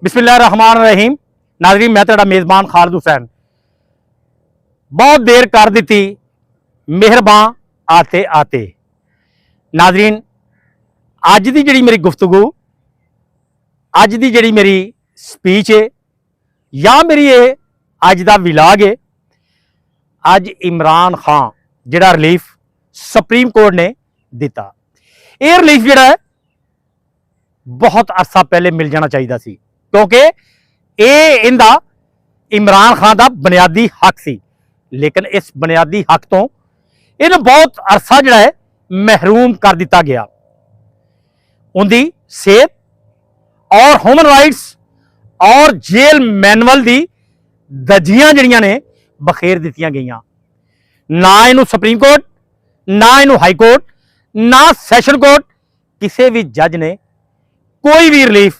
बिस्मिल्लाहिर्रहमानिर्रहीम। नाज़रीन, मैं तेरा मेज़बान खालिद हुसैन। बहुत देर कर दी मेहरबान आते आते। नाज़रीन, अज की जी मेरी गुफ्तगू, अज की जी मेरी स्पीच है या मेरी ये अज का विलाग है, अज इमरान खान जिहड़ा रिलीफ सुप्रीम कोर्ट ने दिता, ये रिलीफ जिहड़ा है बहुत अरसा पहले मिल जाना चाहिए सी, क्योंकि ये इनका इमरान खान का बुनियादी हक सी। लेकिन इस बुनियादी हक तो इन बहुत अरसा जिहड़ा है महरूम कर दिता गया। उनकी सेहत और ह्यूमन राइट्स और जेल मैनुअल की दजियां जिहड़ियां ने बखेर दित्तियां गईयां। ना इनू सुप्रीम कोर्ट, ना इनू हाई कोर्ट, ना सैशन कोर्ट, किसी भी जज ने कोई भी रिलीफ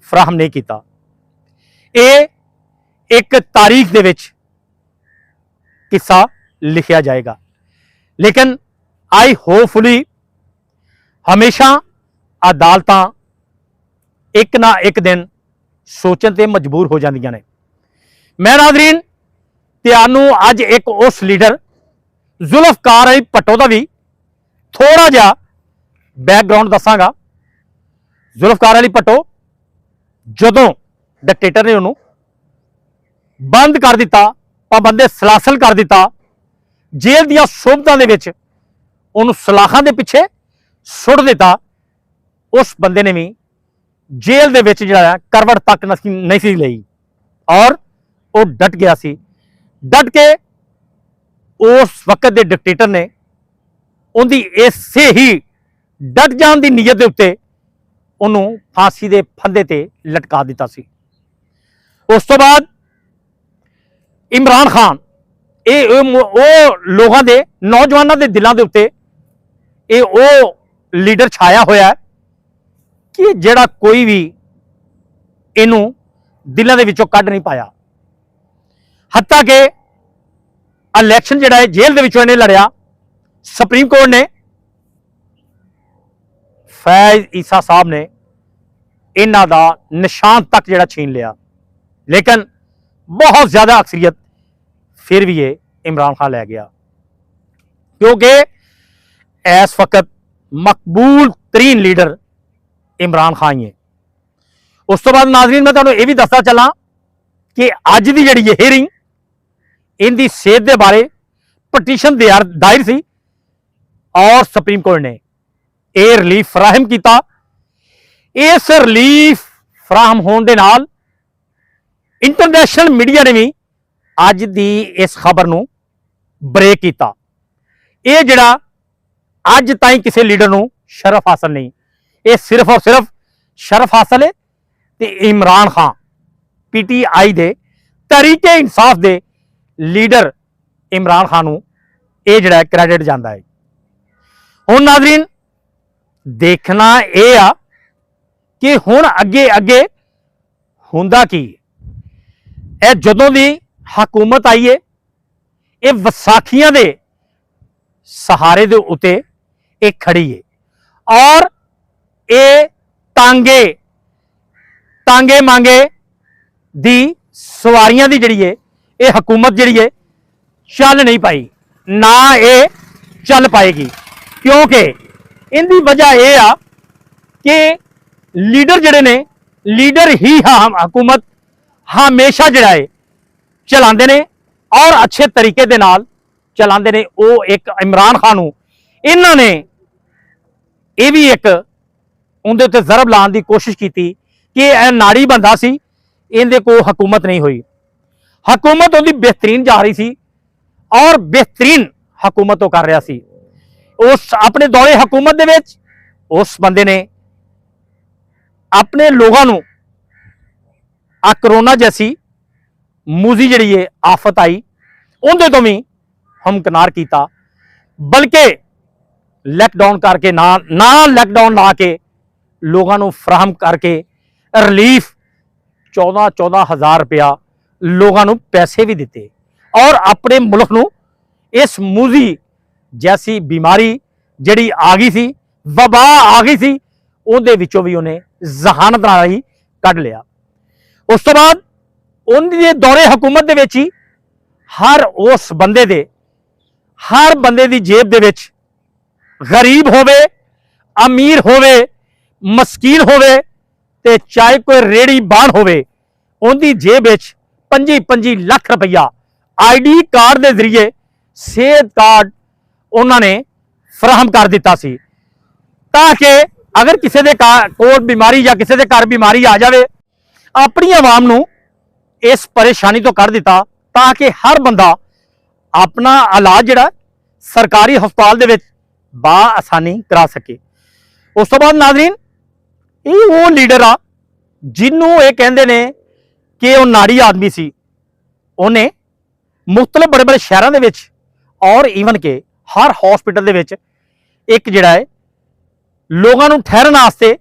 फराहम नहीं किया। ये एक तारीख दे विच किस्सा लिखा जाएगा। लेकिन आई होपफुली हमेशा अदालतां एक ना एक दिन सोचण ते मजबूर हो जांदियां ने। मैं नाज़रीन तुहानू अज एक उस लीडर जुल्फकार अली भट्टो का भी थोड़ा जिहा बैकग्राउंड दसांगा। जुल्फकार अली भट्टो जदों डिक्टेटर ने उन्होंने बंद कर दिता, पाबंदे सलासल कर दिता, जेल दियां सोबतां दे विच उन्होंने सलाखां दे पिछे सुट दिता, उस बंदे ने भी जेल दे विच जिहड़ा करवट तक नहीं सी लई और वो डट गया सी। डट के उस वक्त के डिक्टेटर ने उनकी इसे ही डट जान की नीयत के उत्ते उन्होंने फांसी के फंदे ते लटका दिता सी। उस तो बाद इमरान खान ये लोगों के नौजवानों के दिलों के उत्ते ये वो लीडर छाया होया है कि जिहड़ा कोई भी इनू दिलों के विचों कढ़ नहीं पाया। हत्ता के इलैक्शन जिहड़ा है जेल के विचों इन्हें लड़िया, सुप्रीम कोर्ट ने फैज ईसा साहब ने इन्हां दा निशान तक जिहड़ा छीन लिया। लेकिन बहुत ज्यादा अक्सरियत फिर भी ये इमरान खान लै गया, क्योंकि इस वक्त मकबूल तरीन लीडर इमरान खान ही है। उस तो बाद नाज़रीन मैं तुहानू ये भी दसदा चला कि अज की जिहड़ी हियरिंग इनकी सेहत के बारे पटीशन दायर सी और सुप्रीम कोर्ट ने यह रिलीफ फराहम किया। इस रिलीफ फराहम होने के नाल इंटरनेशनल मीडिया ने भी अज की इस खबर को ब्रेक किया। यह जिहड़ा अज ताईं किसी लीडर को शरफ हासिल नहीं, ये सिर्फ और सिर्फ शरफ हासिल है ते इमरान खान PTI दे तरीके इंसाफ दे लीडर इमरान खान को यह जिहड़ा क्रैडिट जाता है। हुण नाज़रीन देखना यह आ कि हुण अगे अगे हुंदा की है। जदों दी हुकूमत आई है, ये वसाखियां दे सहारे दे उत्ते ये खड़ी है और ये तांगे मांगे दी सवारियां दी जिहड़ी है ये हुकूमत जिहड़ी है चल नहीं पाई, ना ये चल पाएगी। क्योंकि इनकी वजह यह आ कि लीडर जिहड़े ने लीडर ही हुकूमत हमेशा जिहड़ा है चलाते ने और अच्छे तरीके दे नाल चलाते ने। वो एक इमरान खान इन्होंने ये भी एक उनके उत्ते जरब लाने की कोशिश की कि यह नाड़ी बंदा सी, इनके को हुकूमत नहीं हुई। हुकूमत उनकी बेहतरीन जा रही सी और बेहतरीन हुकूमत वो कर रहा सी। उस अपने दौरे हुकूमत दे विच उस बंदे ने अपने लोगों को आ करोना जैसी मूजी जिहड़ी है आफत आई उनके तो भी हमकिनार किया, बल्कि लॉकडाउन करके ना लॉकडाउन ला के लोगों को फराहम करके रिलीफ 14-14 हज़ार रुपया लोगों को पैसे भी दिते और अपने मुल्क को इस मूजी जैसी बीमारी जिहड़ी आ गई सी, वबा आ गई सी, उहदे विचों भी उन्हें जहानत नाल ही कढ़ लिया। उस तो बाद उनके दौरे हुकूमत दे विच ही हर उस बंदे दे हर बंदे दी जेब दे विच गरीब होवे अमीर होवे मस्कीन होवे ते चाहे कोई रेड़ी बाण होवे उनकी जेब विच 25 लाख रुपया आईडी कार्ड के जरिए सेहत कार्ड उन्होंने फराहम कर दिता सी ताकि अगर किसी के कोल बीमारी या किसी के घर बीमारी आ जाए अपनी आवाम नूं इस परेशानी तो कर दिता ताकि हर बंदा अपना इलाज जिहड़ा सरकारी हस्पताल दे विच आसानी करा सके। उस तो बाद नाज़रीन ये वो लीडर आ जिन्हों ये कहते ने कि वो नाड़ी आदमी सी उन्हें मुख्तलिफ बड़े बड़े शहरों के विच और ईवन के हर हॉस्पिटल दे विच एक जिहड़ा है लोगों को ठहरन वास्ते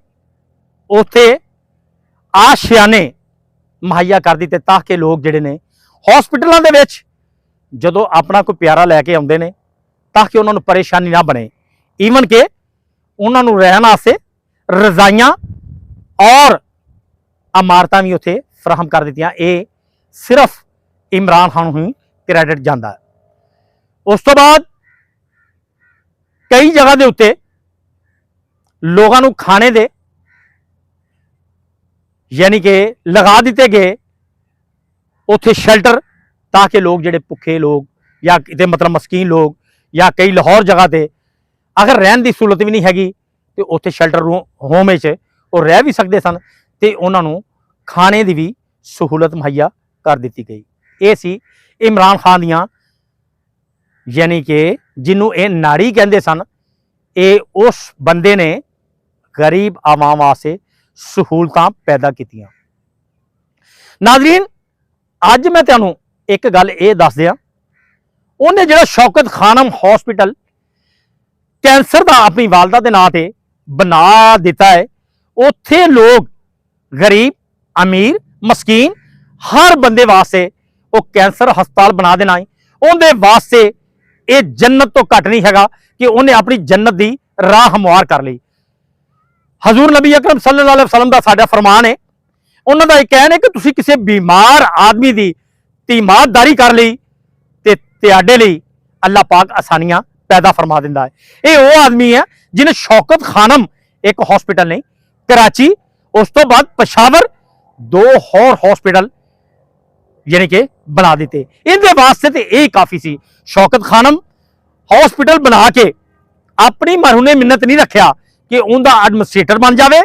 उत्थे आशियाने मुहैया कर दिते ताकि लोग जिहड़े ने हॉस्पिटलों के विच जदों अपना कोई प्यारा लैके आउंदे ने ताकि उन्होंने परेशानी ना बने ईवन के उन्होंने रहने वास्ते रजाइयां और इमारतां भी उत्थे फराहम कर दित्तियां। ये सिर्फ इमरान खान ही क्रेडिट जाता है। उस तो बाद कई जगह के उत्ते लोगों को खाने दे यानी कि लगा दिते गए उत्थे शेल्टर ताकि लोग जिहड़े भुखे लोग या किते मतलब मस्कीन लोग या कई लाहौर जगह ते अगर रहन की सहूलत भी नहीं हैगी तो उत्थे शेल्टर होम वो रह भी सकते सन ते उन्हां नूं खाने की भी सहूलत मुहैया कर दी गई। ये सी इमरान खान दियां यानी कि जिन्हों ये नाड़ी कहते सन ये उस बंदे ने गरीब आवाम वास्ते सहूलतां पैदा कीतियां। नाज़रीन अज मैं तुहानूं एक गल ये दस दियां उन्हें जिहड़ा शौकत खानम हॉस्पिटल कैंसर का अपनी वालदा के नां ते बना दिता है उत्थे लोग गरीब अमीर मस्कीन हर बंदे वास्ते वो कैंसर हस्पताल बना देना है उनके वास्ते ये जन्नत तो घट नहीं हैगा कि उन्हें अपनी जन्नत की राह हमवार कर ली। हजूर नबी अकरम सल्लल्लाहु अलैहि वसल्लम का साडा फरमान है उन्हों का यह कहना है कि तुसीं किसी बीमार आदमी की तीमारदारी कर ली ते तुहाडे लई अल्लाह पाक आसानियां पैदा फरमा दिंदा है। ये वो आदमी है जिन्हें शौकत खानम एक हॉस्पिटल नहीं कराची उस तो बाद पेशावर 2 होर हॉस्पिटल यानी कि बना दिते इनके वास्ते तो यही काफ़ी सी। शौकत खानम हॉस्पिटल बना के अपनी मरहूने मिन्नत नहीं रखा कि उनका एडमिनिस्ट्रेटर बन जाए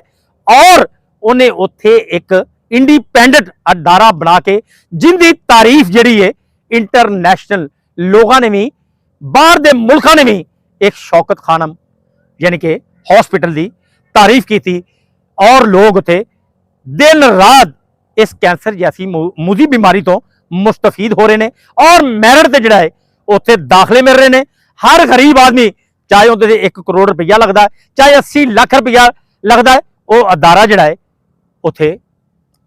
और उन्हें उत्थे एक इंडिपेंडेंट अदारा बना के जिनकी तारीफ जी है इंटरनेशनल लोगों ने भी बाहर के मुल्कों ने भी एक शौकत खानम यानी कि हॉस्पिटल की तारीफ की थी और लोग उत्थे दिन रात इस कैंसर जैसी मुजी बीमारी तो मुस्तफीद हो रहे हैं और मैरिट से जोड़ा है उत्थे दाखले मिल रहे हैं। हर गरीब आदमी चाहे उन्हें 1 करोड़ रुपया लगता है चाहे 80 लाख रुपया लगता है वो अदारा जोड़ा है उत्थे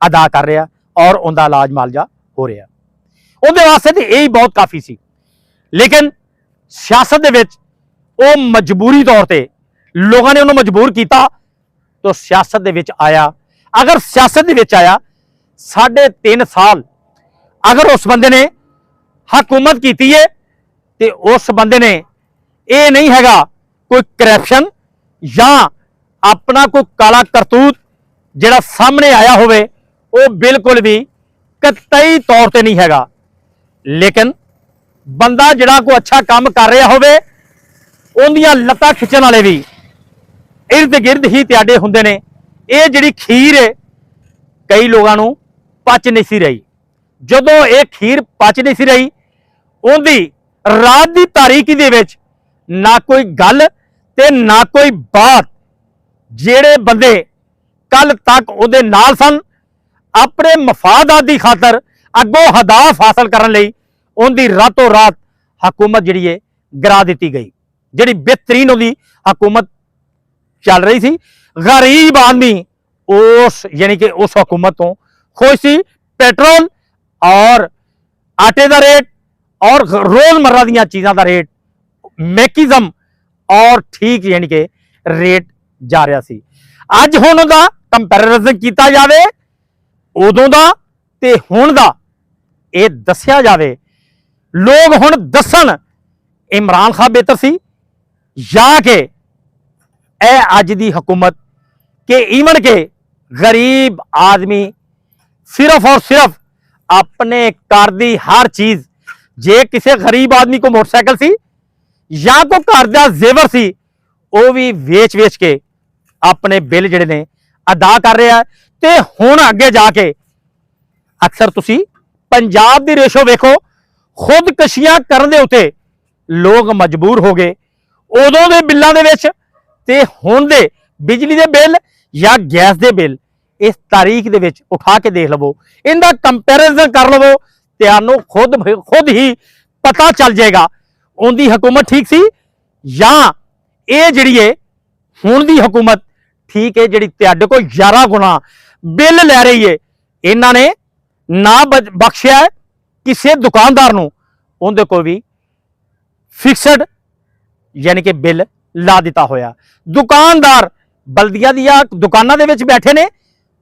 अदा कर रहा और उनका इलाज मालजा हो रहा उनके वास्ते तो यही बहुत काफ़ी सी। लेकिन सियासत दे विच वो मजबूरी तौर पर लोगों ने उन्होंने मजबूर किया तो सियासत दे विच आया। अगर सियासत दे विच आया 3.5 साल अगर उस बंदे ने हुकूमत की है तो उस बंदे ने ये नहीं हैगा कोई करप्शन या अपना कोई काला करतूत जिहड़ा सामने आया होवे वो बिल्कुल भी कतई तौर पर नहीं हैगा। लेकिन बंदा जिहड़ा कोई अच्छा काम कर रहा होवे उन्दियां लत्तां खिंचण वाले भी इर्द गिर्द ही त्याडे हुंदे ने। ये जिहड़ी खीर है कई लोगों को पच नहीं सी रही जदों ये खीर पच नहीं सी रही उनकी रात की तारीकी दे विच ना कोई गल ते ना कोई बात जेड़े बंदे कल तक उहदे नाल सन अपने मफादात की खातर अगों हदाफ हासिल करने लई उनकी रातों रात हुकूमत जिहड़ी है गिरा दी गई। जिहड़ी बेहतरीन उहदी हुकूमत चल रही थी गरीब आदमी उस यानी कि उस हुकूमत तो खुश सी। पेट्रोल और आटे का रेट और रोजमर्रा दी चीज़ों का रेट मैकिज्म और ठीक यानी कि रेट जा रहा सी। अज हुण उहदा कंपैरिजन किया जाए उदों का ਤੇ ਹੁਣ ਦਾ ਇਹ ਦੱਸਿਆ ਜਾਵੇ, ਲੋਕ ਹੁਣ ਦੱਸਣ इमरान खान बेहतर सी या कि अज दी हुकूमत के ईवन के गरीब आदमी सिर्फ और सिर्फ अपने घर दी हर चीज, जे किसी गरीब आदमी को मोटरसाइकिल सी या कोई घर दा जेवर सी वो भी वेच वेच के अपने बिल जिहड़े ने अदा कर रहा है। ते हुण अगे जाके अक्सर तुसी पंजाब दी रेशो वेखो, खुदकशियां करन दे उत्ते लोग मजबूर हो गए। उदों के बिलों के हुण दे बिजली के बिल या गैस के बिल इस तारीख दे विच उठा के देख लवो, इनका कंपैरिजन कर लवो, तुहानूं खुद ही पता चल जाएगा उनकी हुकूमत ठीक सी या ये जिहड़ी है हुण दी हुकूमत ठीक है, जिहड़ी तुहाडे कोल 11 गुना बिल लै रही है। इन्हां ने ना बख्शिया किसी दुकानदार नूं, उहदे कोल भी फिक्सड यानी कि बिल ला दिता होया। दुकानदार बल्दिया दिया दुकानों के विच बैठे ने,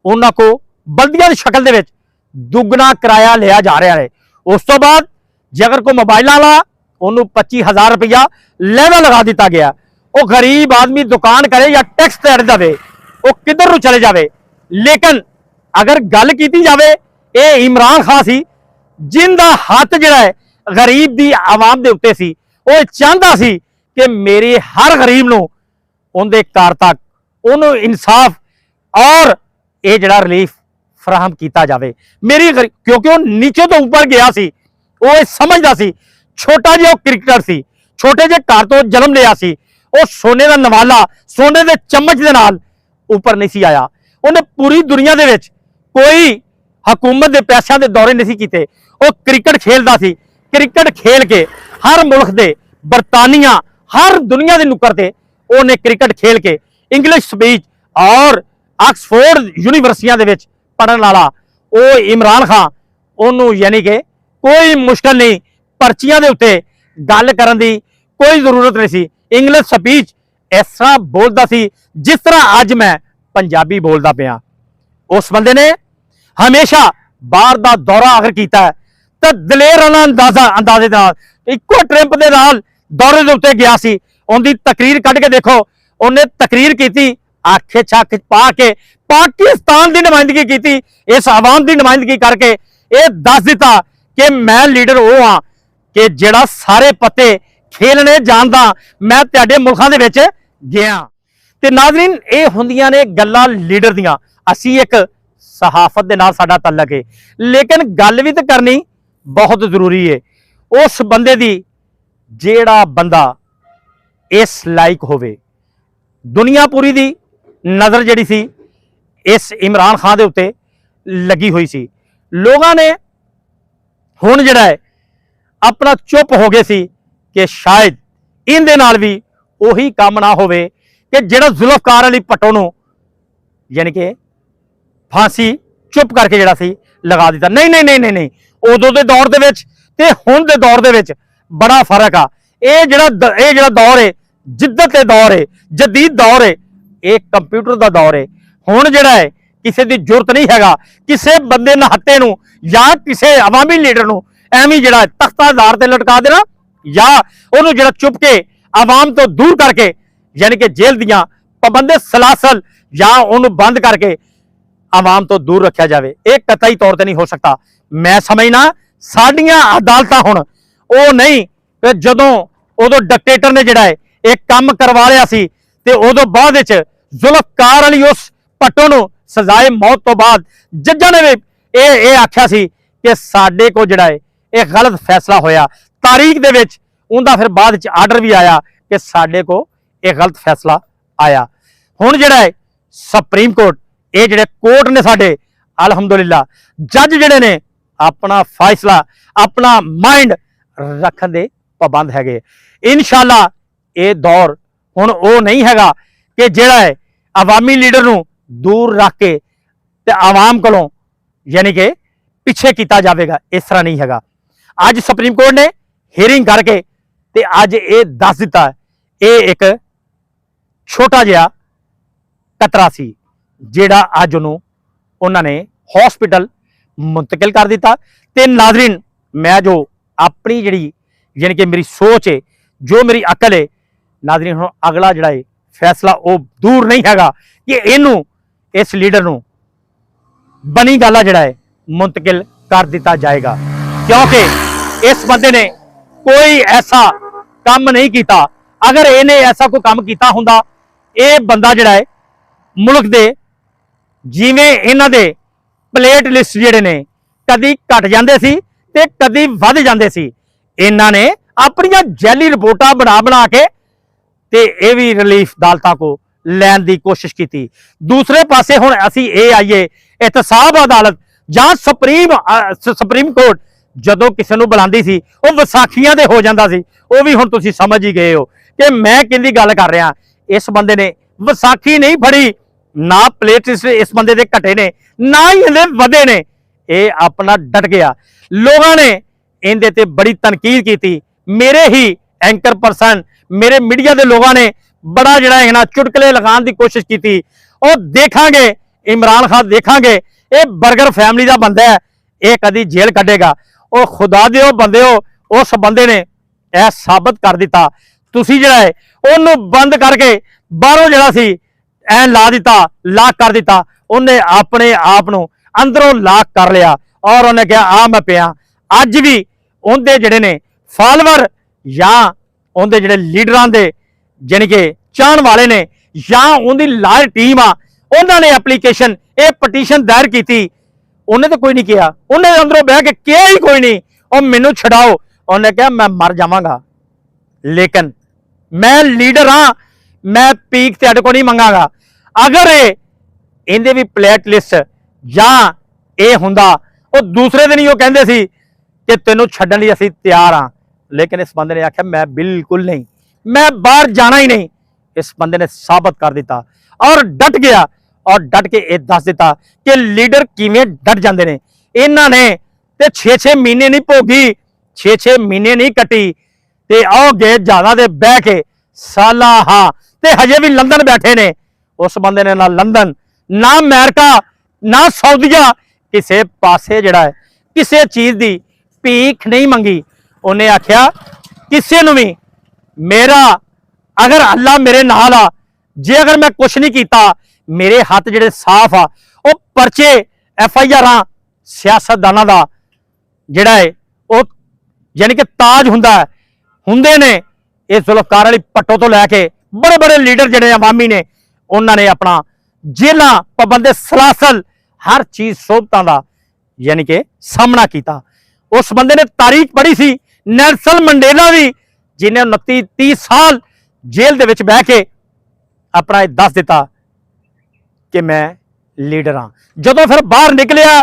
उन्होंने को बल्दिया की शक्ल दे विच दुगना किराया लिया जा रहा है। उस तो बाद जे अगर कोई मोबाइल वाला उन्होंने 25,000 रुपया लहदा लगा दिता गया। वो गरीब आदमी दुकान करे या टैक्स तैर जाए, वो किधर चले जाए। लेकिन अगर गल की जाए, ये इमरान खान सी जिनका हाथ जिहड़ा है गरीब की आवाम के उत्ते सी। वो चाहता सी कि मेरे हर गरीब नूं उनके घर तक उन्होंने इंसाफ और ये जड़ा रिलीफ फराहम किया जाए। मेरी क्योंकि वो नीचे तो ऊपर गया सी, वो समझदा सी, छोटा जिहा क्रिकेटर सी, छोटे जे घर तो जन्म लिया सी, वो सोने का नवाला सोने के चम्मच के नाल ऊपर नहीं सी आया। उन्हें पूरी दुनिया दे विच कोई हुकूमत के पैसों के दौरे नहीं कीते। वो क्रिकेट खेलता सी, क्रिकेट खेल के हर मुल्क दे बरतानिया हर दुनिया के नुक्कर ते उन्हें क्रिकेट खेल के इंग्लिश स्पीच और ऑक्सफोर्ड यूनिवर्सिटियां दे विच पढ़न वाला वो इमरान खान, उन्होंने यानी कि कोई मुश्किल नहीं, पर्चियां दे उत्ते गल करन दी कोई जरूरत नहीं सी। इंग्लिश स्पीच इस तरह बोलता सी जिस तरह अज मैं पंजाबी बोलता पिया। उस बंदे ने हमेशा बाहर का दौरा अगर किया है तो दलेर अंदाजे इको ट्रिप के नाल दौरे के उत्ते गया सी। उनकी तकरीर कढ़ के देखो, उन्हें तकरीर की आखे छक पा के पाकिस्तान की नुमाइंदगी की, इस आवाम की नुमाइंदगी करके ये दस दिता कि मैं लीडर वो हाँ कि जिहड़ा सारे पत्ते खेलने जानदा, मैं तुहाडे मुल्कां दे विच गया। ते नाज़रीन ये हुंदियां ने गल्लां लीडर दियां। असीं एक सहाफत दे नाल साडा तल्लक है, लेकिन गल भी तो करनी बहुत जरूरी है। उस बंदे दी जेड़ा बंदा इस लायक होवे, दुनिया पूरी दी नज़र जिहड़ी सी इस इमरान खान दे उत्ते लगी हुई सी। लोगों ने हुण जिहड़ा है अपना चुप हो गए सी कि शायद इहदे नाल भी उही काम ना होवे कि जिहड़ा जुल्फकार अली भट्टो नूं यानी कि फांसी चुप करके जिहड़ा सी लगा दिता। नहीं नहीं नहीं नहीं नहीं, उदों दे दौर दे विच ते हुण दे दौर दे विच बड़ा फर्क आ। ये जिहड़ा दौर है जिद्दत दे दौर है, जदीद दौर है, ये कंप्यूटर का दौर है। हुण जिहड़ा है किसी की जरूरत नहीं हैगा किसी बंदे नहत्ते नूं या किसी अवामी लीडर नूं एवें जिहड़ा तख्तादार ते लटका देना या उहनूं जिहड़ा चुप के आवाम तो दूर करके यानी कि जेल दियां पाबंदे सलासल या उहनूं बंद करके आवाम तो दूर रखा जाए, एक कतई तौर पर नहीं हो सकता। मैं समझना साडियां अदालतां हुण वो नहीं कि जदों उदों डिक्टेटर ने जिहड़ा है एक काम करवा लिया सी ते उदों बाद विच जुल्फकार अली उस भट्टो नूं सजाए मौत तो बाद जज्जां ने भी ये आख्या सी कि साडे को जिहड़ा है ये गलत फैसला होया। तारीख दे विच उनका फिर बाद विच आर्डर भी आया कि साडे को ये गलत फैसला आया। हुण जिहड़ा है सुप्रीम कोर्ट ये जिहड़े कोर्ट ने साडे अलहमदुलिल्लाह जज जिहड़े ने अपना फैसला अपना माइंड रखन दे पाबंद हैगे। इंशाअल्लाह ये दौर हुण वो नहीं हैगा कि जिहड़ा है अवामी लीडर नूं दूर रख के ते आवाम कोलों यानी कि पिछे किया जाएगा, इस तरह नहीं हैगा। अज सुप्रीम कोर्ट ने हियरिंग करके ते अज ये दस दिता ये एक छोटा जिहा कतरा सी जिहड़ा अज उन्होंने हॉस्पिटल ਮੁੰਤਕਿਲ ਕਰ ਦਿੱਤਾ। ਤੇ ਨਾਜ਼ਰੀਨ, ਮੈਂ ਜੋ ਆਪਣੀ ਜਿਹੜੀ ਯਾਨੀ ਕਿ ਮੇਰੀ ਸੋਚ ਹੈ, ਜੋ ਮੇਰੀ ਅਕਲ ਹੈ, ਨਾਜ਼ਰੀਨ ਹੁਣ ਅਗਲਾ ਜਿਹੜਾ ਹੈ ਫੈਸਲਾ ਉਹ ਦੂਰ ਨਹੀਂ ਹੈਗਾ ਕਿ ਇਹਨੂੰ, ਇਸ ਲੀਡਰ ਨੂੰ ਬਣੀ ਗਾਲਾ ਜਿਹੜਾ ਹੈ ਮੁੰਤਕਿਲ ਕਰ ਦਿੱਤਾ ਜਾਏਗਾ, ਕਿਉਂਕਿ ਇਸ ਬੰਦੇ ਨੇ ਕੋਈ ਐਸਾ ਕੰਮ ਨਹੀਂ ਕੀਤਾ। ਅਗਰ ਇਹਨੇ ਐਸਾ ਕੋਈ ਕੰਮ ਕੀਤਾ ਹੁੰਦਾ, ਇਹ ਬੰਦਾ ਜਿਹੜਾ ਹੈ ਮੁਲਕ ਦੇ, ਜਿਵੇਂ ਇਹਨਾਂ ਦੇ ਪਲੇਟ ਲਿਸਟ ਜਿਹੜੇ ਨੇ ਕਦੀ ਘਟ ਜਾਂਦੇ ਸੀ ਤੇ ਕਦੀ ਵੱਧ ਜਾਂਦੇ ਸੀ, ਇਹਨਾਂ ਨੇ ਆਪਣੀਆਂ ਜੈਲੀ ਰਿਪੋਰਟਾਂ ਬਣਾ ਕੇ ਤੇ ਇਹ ਵੀ ਰਿਲੀਫ ਅਦਾਲਤਾਂ ਕੋ ਲੈਣ ਦੀ ਕੋਸ਼ਿਸ਼ ਕੀਤੀ। ਦੂਸਰੇ ਪਾਸੇ ਹੁਣ ਅਸੀਂ ਇਹ ਆਈਏ, ਇਹਤਸਾਬ ਅਦਾਲਤ ਜਾਂ ਸੁਪਰੀਮ ਕੋਰਟ ਜਦੋਂ ਕਿਸੇ ਨੂੰ ਬੁਲਾਉਂਦੀ ਸੀ ਉਹ ਵਿਸਾਖੀਆਂ ਦੇ ਹੋ ਜਾਂਦਾ ਸੀ। ਉਹ ਵੀ ਹੁਣ ਤੁਸੀਂ ਸਮਝ ਹੀ ਗਏ ਹੋ ਕਿ ਮੈਂ ਕਿਹਦੀ ਗੱਲ ਕਰ ਰਿਹਾ। ਇਸ ਬੰਦੇ ਨੇ ਵਿਸਾਖੀ ਨਹੀਂ ਫੜੀ, ਨਾ ਪਲੇਟਿਸ ਇਸ ਬੰਦੇ ਦੇ ਘਟੇ ਨੇ, ਨਾ ਹੀ ਇਹਦੇ ਵਧੇ ਨੇ। ਇਹ ਆਪਣਾ ਡਟ ਗਿਆ। ਲੋਕਾਂ ਨੇ ਇਹਦੇ ਤੇ ਬੜੀ ਤਨਕੀਦ ਕੀਤੀ। ਮੇਰੇ ਹੀ ਐਂਕਰ ਪਰਸਨ, ਮੇਰੇ ਮੀਡੀਆ ਦੇ ਲੋਕਾਂ ਨੇ ਬੜਾ ਜਿਹੜਾ ਇਹਨਾਂ ਚੁਟਕਲੇ ਲਗਾਉਣ ਦੀ ਕੋਸ਼ਿਸ਼ ਕੀਤੀ। ਉਹ ਦੇਖਾਂਗੇ ਇਮਰਾਨ ਖਾਨ, ਦੇਖਾਂਗੇ ਇਹ ਬਰਗਰ ਫੈਮਿਲੀ ਦਾ ਬੰਦਾ ਹੈ, ਇਹ ਕਦੀ ਜੇਲ੍ਹ ਕੱਢੇਗਾ। ਉਹ ਖੁਦਾ ਦਿਓ ਬੰਦਿਓ, ਉਸ ਬੰਦੇ ਨੇ ਇਹ ਸਾਬਤ ਕਰ ਦਿੱਤਾ। ਤੁਸੀਂ ਜਿਹੜਾ ਹੈ ਉਹਨੂੰ ਬੰਦ ਕਰਕੇ ਬਾਹਰੋਂ ਜਿਹੜਾ ਸੀ ਐ ਲਾ ਦਿੱਤਾ, ਲਾਕ ਕਰ ਦਿੱਤਾ। ਉਹਨੇ ਆਪਣੇ ਆਪ ਨੂੰ ਅੰਦਰੋਂ ਲਾਕ ਕਰ ਲਿਆ ਔਰ ਉਹਨੇ ਕਿਹਾ ਆ ਮੈਂ ਪਿਆ। ਅੱਜ ਵੀ ਉਹਦੇ ਜਿਹੜੇ ਨੇ ਫਾਲੋਅਰ ਜਾਂ ਉਹਦੇ ਜਿਹੜੇ ਲੀਡਰਾਂ ਦੇ ਜਾਣੀ ਕਿ ਚਾਹਣ ਵਾਲੇ ਨੇ ਜਾਂ ਉਹਦੀ ਲਾਇਰ ਟੀਮ ਆ, ਉਹਨਾਂ ਨੇ ਐਪਲੀਕੇਸ਼ਨ, ਇਹ ਪਟੀਸ਼ਨ ਦਾਇਰ ਕੀਤੀ। ਉਹਨੇ ਤਾਂ ਕੋਈ ਨਹੀਂ ਕਿਹਾ, ਉਹਨੇ ਅੰਦਰੋਂ ਬਹਿ ਕੇ ਕਿਹਾ ਹੀ ਕੋਈ ਨਹੀਂ, ਉਹ ਮੈਨੂੰ ਛਡਾਓ। ਉਹਨੇ ਕਿਹਾ ਮੈਂ ਮਰ ਜਾਵਾਂਗਾ, ਲੇਕਿਨ ਮੈਂ ਲੀਡਰ ਹਾਂ, ਮੈਂ ਪੀਕ ਤੁਹਾਡੇ ਕੋਲ ਨਹੀਂ ਮੰਗਾਂਗਾ। ਅਗਰ ਇਹਦੇ ਵੀ ਪਲੇਟ ਲਿਸਟ ਜਾਂ ਇਹ ਹੁੰਦਾ, ਉਹ ਦੂਸਰੇ ਦਿਨ ਹੀ ਉਹ ਕਹਿੰਦੇ ਸੀ ਕਿ ਤੈਨੂੰ ਛੱਡਣ ਲਈ ਅਸੀਂ ਤਿਆਰ ਹਾਂ, ਲੇਕਿਨ ਇਸ ਬੰਦੇ ਨੇ ਆਖਿਆ ਮੈਂ ਬਿਲਕੁਲ ਨਹੀਂ, ਮੈਂ ਬਾਹਰ ਜਾਣਾ ਹੀ ਨਹੀਂ। ਇਸ ਬੰਦੇ ਨੇ ਸਾਬਤ ਕਰ ਦਿੱਤਾ ਔਰ ਡਟ ਗਿਆ, ਔਰ ਡਟ ਕੇ ਇਹ ਦੱਸ ਦਿੱਤਾ ਕਿ ਲੀਡਰ ਕਿਵੇਂ ਡਟ ਜਾਂਦੇ ਨੇ। ਇਹਨਾਂ ਨੇ ਤੇ 6-6 ਮਹੀਨੇ ਨਹੀਂ ਭੋਗੀ, 6-6 ਮਹੀਨੇ ਨਹੀਂ ਕੱਟੀ, ਤੇ ਆਓ ਗਏ ਜਹਾਜ਼ਾਂ ਦੇ ਬਹਿ ਕੇ ਸਾਲਾਹਾ, ਤੇ ਹਜੇ ਵੀ ਲੰਦਨ ਬੈਠੇ ਨੇ। ਉਸ ਬੰਦੇ ਨੇ ਨਾ ਲੰਦਨ, ਨਾ ਅਮਰੀਕਾ, ਨਾ ਸਾਊਦੀਆ, ਕਿਸੇ ਪਾਸੇ ਜਿਹੜਾ ਹੈ ਕਿਸੇ ਚੀਜ਼ ਦੀ ਭੀਖ ਨਹੀਂ ਮੰਗੀ। ਉਹਨੇ ਆਖਿਆ ਕਿਸੇ ਨੂੰ ਵੀ ਮੇਰਾ, ਅਗਰ ਅੱਲਾ ਮੇਰੇ ਨਾਲ ਆ, ਜੇ ਅਗਰ ਮੈਂ ਕੁਛ ਨਹੀਂ ਕੀਤਾ, ਮੇਰੇ ਹੱਥ ਜਿਹੜੇ ਸਾਫ਼ ਆ। ਉਹ ਪਰਚੇ FIR ਸਿਆਸਤਦਾਨਾਂ ਦਾ ਜਿਹੜਾ ਹੈ ਉਹ ਯਾਨੀ ਕਿ ਤਾਜ ਹੁੰਦੇ ਨੇ। ਇਹ ਜ਼ੁਲਫਕਾਰ ਅਲੀ ਭੱਟੋ ਤੋਂ ਲੈ ਕੇ ਬੜੇ ਬੜੇ ਲੀਡਰ ਜਿਹੜੇ ਆਵਾਮੀ ਨੇ, ਉਹਨਾਂ ਨੇ ਆਪਣਾ ਜੇਲਾਂ, ਪਾਬੰਦੇ ਸਲਾਸਲ, ਹਰ ਚੀਜ਼ ਸੋਭਤਾਂ ਦਾ ਯਾਨੀ ਕਿ ਸਾਹਮਣਾ ਕੀਤਾ। ਉਸ ਬੰਦੇ ਨੇ ਤਾਰੀਖ ਪੜ੍ਹੀ ਸੀ ਨੈਲਸਨ ਮੰਡੇਲਾ ਦੀ, ਜਿਹਨੇ 29-30 ਸਾਲ ਜੇਲ੍ਹ ਦੇ ਵਿੱਚ ਬਹਿ ਕੇ ਆਪਣਾ ਇਹ ਦੱਸ ਦਿੱਤਾ ਕਿ ਮੈਂ ਲੀਡਰ ਹਾਂ। ਜਦੋਂ ਫਿਰ ਬਾਹਰ ਨਿਕਲਿਆ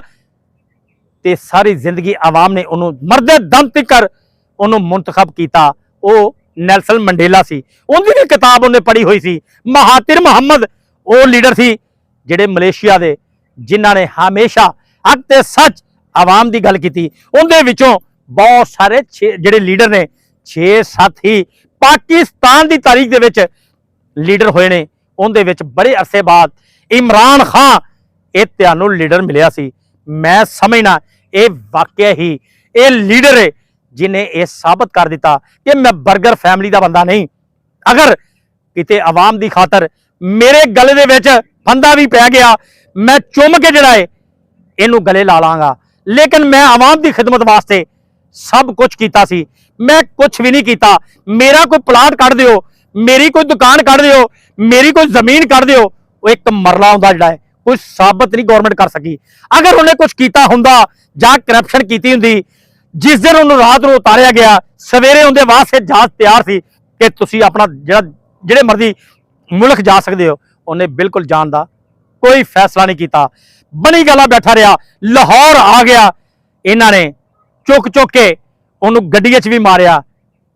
ਤੇ ਸਾਰੀ ਜ਼ਿੰਦਗੀ ਆਵਾਮ ਨੇ ਉਹਨੂੰ ਮਰਦੇ ਦਮ ਤੱਕ ਉਹਨੂੰ ਮੁੰਤਖਬ ਕੀਤਾ। ਉਹ ਨੈਲਸਨ ਮੰਡੇਲਾ ਸੀ, ਉਹਦੀ ਵੀ ਕਿਤਾਬ ਉਹਨੇ ਪੜ੍ਹੀ ਹੋਈ ਸੀ। ਮਹਾਤਿਰ ਮੁਹੰਮਦ ਉਹ ਲੀਡਰ ਸੀ ਜਿਹੜੇ ਮਲੇਸ਼ੀਆ ਦੇ, ਜਿਨ੍ਹਾਂ ਨੇ ਹਮੇਸ਼ਾ ਹੱਕ ਤੇ ਸੱਚ ਆਵਾਮ ਦੀ ਗੱਲ ਕੀਤੀ। ਉਹਦੇ ਵਿੱਚੋਂ ਬਹੁਤ ਸਾਰੇ ਜਿਹੜੇ ਲੀਡਰ ਨੇ, 6-7 ਹੀ ਪਾਕਿਸਤਾਨ ਦੀ ਤਾਰੀਖ ਦੇ ਵਿੱਚ ਲੀਡਰ ਹੋਏ ਨੇ। ਉਹਦੇ ਵਿੱਚ ਬੜੇ ਅਰਸੇ ਬਾਅਦ ਇਮਰਾਨ ਖਾਨ ਇਹ ਤੁਹਾਨੂੰ ਲੀਡਰ ਮਿਲਿਆ ਸੀ। ਮੈਂ ਸਮਝਣਾ ਇਹ ਵਾਕਿਆ ਹੀ ਇਹ ਲੀਡਰ ਹੈ ਜਿਹਨੇ ਇਹ ਸਾਬਤ ਕਰ ਦਿੱਤਾ ਕਿ ਮੈਂ ਬਰਗਰ ਫੈਮਿਲੀ ਦਾ ਬੰਦਾ ਨਹੀਂ। ਅਗਰ ਕਿਤੇ ਆਵਾਮ ਦੀ ਖਾਤਰ ਮੇਰੇ ਗਲੇ ਦੇ ਵਿੱਚ ਫੰਦਾ ਵੀ ਪੈ ਗਿਆ, ਮੈਂ ਚੁੰਮ ਕੇ ਜਿਹੜਾ ਹੈ ਇਹਨੂੰ ਗਲੇ ਲਾ ਲਾਂਗਾ, ਲੇਕਿਨ ਮੈਂ ਆਵਾਮ ਦੀ ਖਿਦਮਤ ਵਾਸਤੇ ਸਭ ਕੁਝ ਕੀਤਾ ਸੀ। ਮੈਂ ਕੁਝ ਵੀ ਨਹੀਂ ਕੀਤਾ। ਮੇਰਾ ਕੋਈ ਪਲਾਟ ਕੱਢ ਦਿਓ, ਮੇਰੀ ਕੋਈ ਦੁਕਾਨ ਕੱਢ ਦਿਓ, ਮੇਰੀ ਕੋਈ ਜ਼ਮੀਨ ਕੱਢ ਦਿਓ, ਉਹ ਇੱਕ ਮਰਲਾ ਹੁੰਦਾ ਜਿਹੜਾ ਹੈ ਕੋਈ ਸਾਬਤ ਨਹੀਂ ਗਵਰਨਮੈਂਟ ਕਰ ਸਕੀ। ਅਗਰ ਉਹਨੇ ਕੁਝ ਕੀਤਾ ਹੁੰਦਾ ਜਾਂ ਕਰਪਸ਼ਨ ਕੀਤੀ ਹੁੰਦੀ, ਜਿਸ ਦਿਨ ਉਹਨੂੰ ਰਾਤ ਨੂੰ ਉਤਾਰਿਆ ਗਿਆ, ਸਵੇਰੇ ਉਹਦੇ ਵਾਸਤੇ ਜਹਾਜ਼ ਤਿਆਰ ਸੀ ਕਿ ਤੁਸੀਂ ਆਪਣਾ ਜਿਹੜੇ ਮਰਜ਼ੀ ਮੁਲਕ ਜਾ ਸਕਦੇ ਹੋ, ਉਹਨੇ ਬਿਲਕੁਲ ਜਾਣ ਦਾ ਕੋਈ ਫੈਸਲਾ ਨਹੀਂ ਕੀਤਾ। ਬਣੀ ਗੱਲਾਂ ਬੈਠਾ ਰਿਹਾ। ਲਾਹੌਰ ਆ ਗਿਆ, ਇਹਨਾਂ ਨੇ ਚੁੱਕ ਕੇ ਉਹਨੂੰ ਗੱਡੀਆਂ 'ਚ ਵੀ ਮਾਰਿਆ।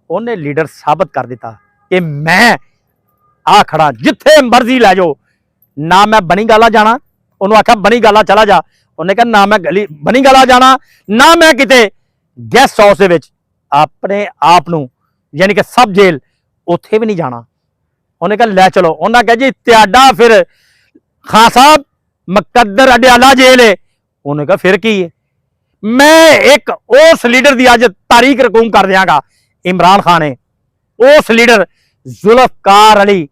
ਉਹਨੇ ਲੀਡਰ ਸਾਬਤ ਕਰ ਦਿੱਤਾ ਕਿ ਮੈਂ ਆ ਖੜਾ, ਜਿੱਥੇ ਮਰਜ਼ੀ ਲੈ ਜਾਓ। ਨਾ ਮੈਂ ਬਣੀ ਗਾਲਾ ਜਾਣਾ, ਉਹਨੂੰ ਆਖਿਆ ਬਣੀ ਗਾਲਾ ਚਲਾ ਜਾ, ਉਹਨੇ ਕਿਹਾ ਨਾ ਮੈਂ ਬਣੀ ਗਾਲਾ ਜਾਣਾ, ਨਾ ਮੈਂ ਕਿਤੇ ਗੈਸਟ ਹਾਊਸ ਦੇ ਵਿੱਚ ਆਪਣੇ ਆਪ ਨੂੰ ਯਾਨੀ ਕਿ ਸਬ ਜੇਲ੍ਹ, ਉੱਥੇ ਵੀ ਨਹੀਂ ਜਾਣਾ। ਉਹਨੇ ਕਿਹਾ ਲੈ ਚਲੋ। ਉਹਨਾਂ ਕਿਹਾ ਜੀ ਤੁਹਾਡਾ ਫਿਰ ਖਾਨ ਸਾਹਿਬ ਮੁਕੱਦਰ ਅਡਿਆਲਾ ਜੇਲ੍ਹ ਹੈ। ਉਹਨੇ ਕਿਹਾ ਫਿਰ ਕੀ ਹੈ, मैं एक उस लीडर की अज तारीख रकूम कर दियांगा। इमरान खान है उस लीडर जुल्फकार अली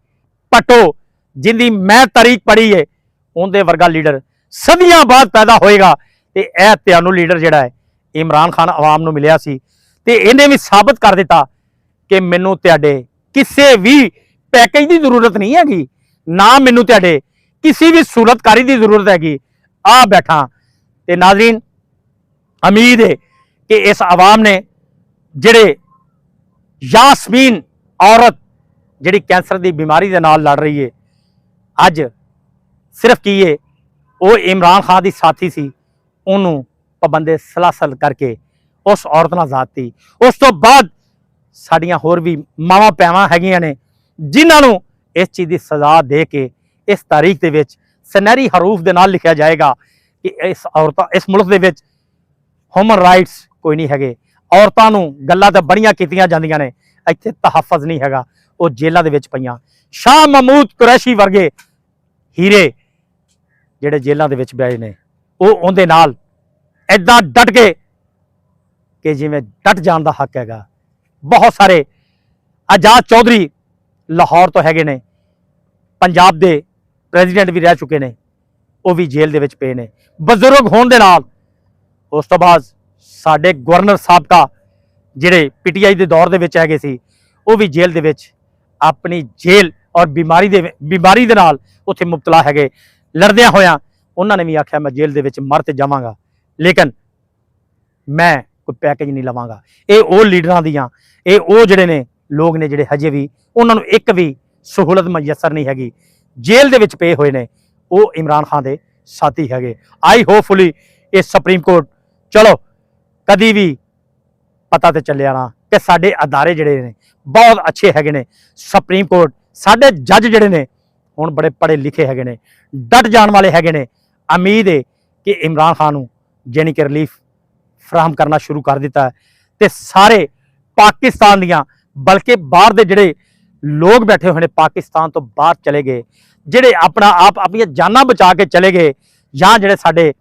भट्टो जिंदी मैं तारीख पढ़ी है, उनके वर्गा लीडर सदियां बाद पैदा होएगा। तो यह तुहानू लीडर जिहड़ा है इमरान खान आवाम नू मिलिया सी ते इहने भी साबित कर दिता कि मैनू तुहाडे किसी भी पैकेज की जरूरत नहीं हैगी, ना मैनू तुहाडे किसी भी सूरतकारी की जरूरत हैगी। आ बैठा ते नाज़रीन उम्मीद है कि इस आवाम ने जिहड़े यासमीन औरत जिहड़ी कैंसर की बीमारी के नाल लड़ रही है, अज सिर्फ की है वो इमरान खान की साथी सी, उन्होंने पाबंदे सलासल करके उस औरत नाल जाती। उस तो बाद साड़ियां होर भी मावां भैवां हैगियां ने जिन्हों इस चीज़ की सजा दे के इस तारीख के विच सुनहरी हरूफ के नाल लिखा जाएगा कि इस औरतां इस मुल्क के विच ह्यूमन राइट्स कोई नहीं है। औरतों नूं गल्लां तां बड़ियां कीतियां जांदियां ने, इत्थे तहफ़्फ़ुज़ नहीं हैगा। वो जेलों के विच पईयां शाह महमूद कुरैशी वर्गे हीरे जिहड़े जेलों के विच पए ने, वो उहदे नाल इदां डट के कि जिवें डट जाण दा हक हैगा। बहुत सारे आजाद चौधरी लाहौर तो हैगे ने, पंजाब दे प्रेजिडेंट भी रह चुके ने, वो भी जेल दे विच पे ने बजुर्ग होने दे नाल। उस तो बाद साडे गवर्नर साहबका जिहड़े पीटीआई के दौर दे विच हैगे सी, वो भी जेल दे विच अपनी जेल और बीमारी दे नाल उत्थे मुबतला हैगे। लड़दियां होया उन्होंने भी आख्या मैं जेल दे विच मर ते जावांगा, लेकिन मैं कोई पैकेज नहीं लवांगा। ये वो लीडरां दियां ये वो जिहड़े ने लोग ने जिहड़े हजे भी उन्होंने एक भी सहूलत मयसर नहीं हैगी, जेल दे विच पे हुए ने, वो इमरान खान दे साथी हैगे। आई होपफुली ये सुप्रीम कोर्ट चलो कदी भी पता तो चलिया ना कि साडे अदारे जिहड़े ने बहुत अच्छे हैगे ने। सुप्रीम कोर्ट साडे जज जिहड़े ने हुण बड़े पढ़े लिखे हैगे ने, डट जाण वाले हैगे ने। उम्मीद है कि इमरान खान नूं यानी कि रिलीफ फराहम करना शुरू कर दिता है ते सारे पाकिस्तान दियां बल्कि बाहर दे जिहड़े लोग बैठे हुए ने पाकिस्तान तो बाहर चले गए, जिहड़े अपना आप अपनी जानां बचा के चले गए, या जिहड़े साडे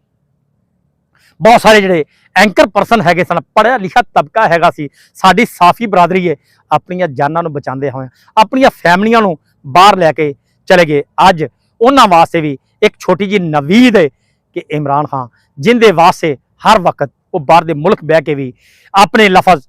बहुत सारे जिहड़े एंकर परसन हैगे सन, पढ़िया लिखा तबका हैगा सी, साडी साफी बरादरी है, अपनी जानां नूं बचाते हुए अपनी फैमिलियां नूं बाहर लैके चले गए। अज उन्हां वास्ते भी एक छोटी जी नवीद है कि इमरान खान जिंदे वास्ते हर वक्त वो बाहर दे मुल्क बह के भी अपने लफज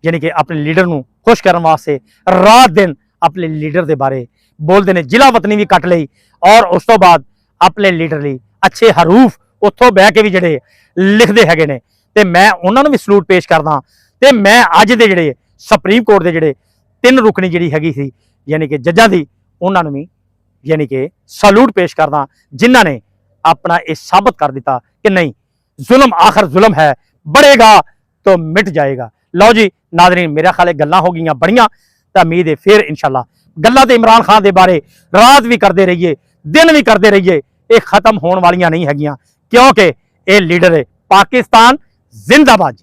यानी कि अपने लीडर नूं खुश करने वास्ते रात दिन अपने लीडर के बारे बोलते हैं। जिला वतनी भी कट लई और उस तो बाद अपने लीडर लिए अच्छे हरूफ उत्थों बह के भी जिहड़े लिखते हैगे ने, ते मैं उन्होंने भी सलूट पेश करदा। ते मैं अज दे जिहड़े सुप्रीम कोर्ट के जिहड़े 3 रुकनी जिहड़ी हैगी सी यानी कि जजां दी, उन्होंने भी यानी कि सलूट पेश करदा, जिन्हां ने अपना ये साबित कर दिता कि नहीं जुल्म आखिर जुल्म है, बढ़ेगा तो मिट जाएगा। लो जी नाज़रीन, मेरा ख्याल है गल्लां हो गई बड़ियां, तो उम्मीद है फिर इंशाल्लाह गल्लां ते इमरान खान के बारे रात भी करते रहिए दिन भी करते रहिए, ये खत्म होने वालियां नहीं हैगियां, क्योंकि ये लीडर है पाकिस्तान जिंदाबाद।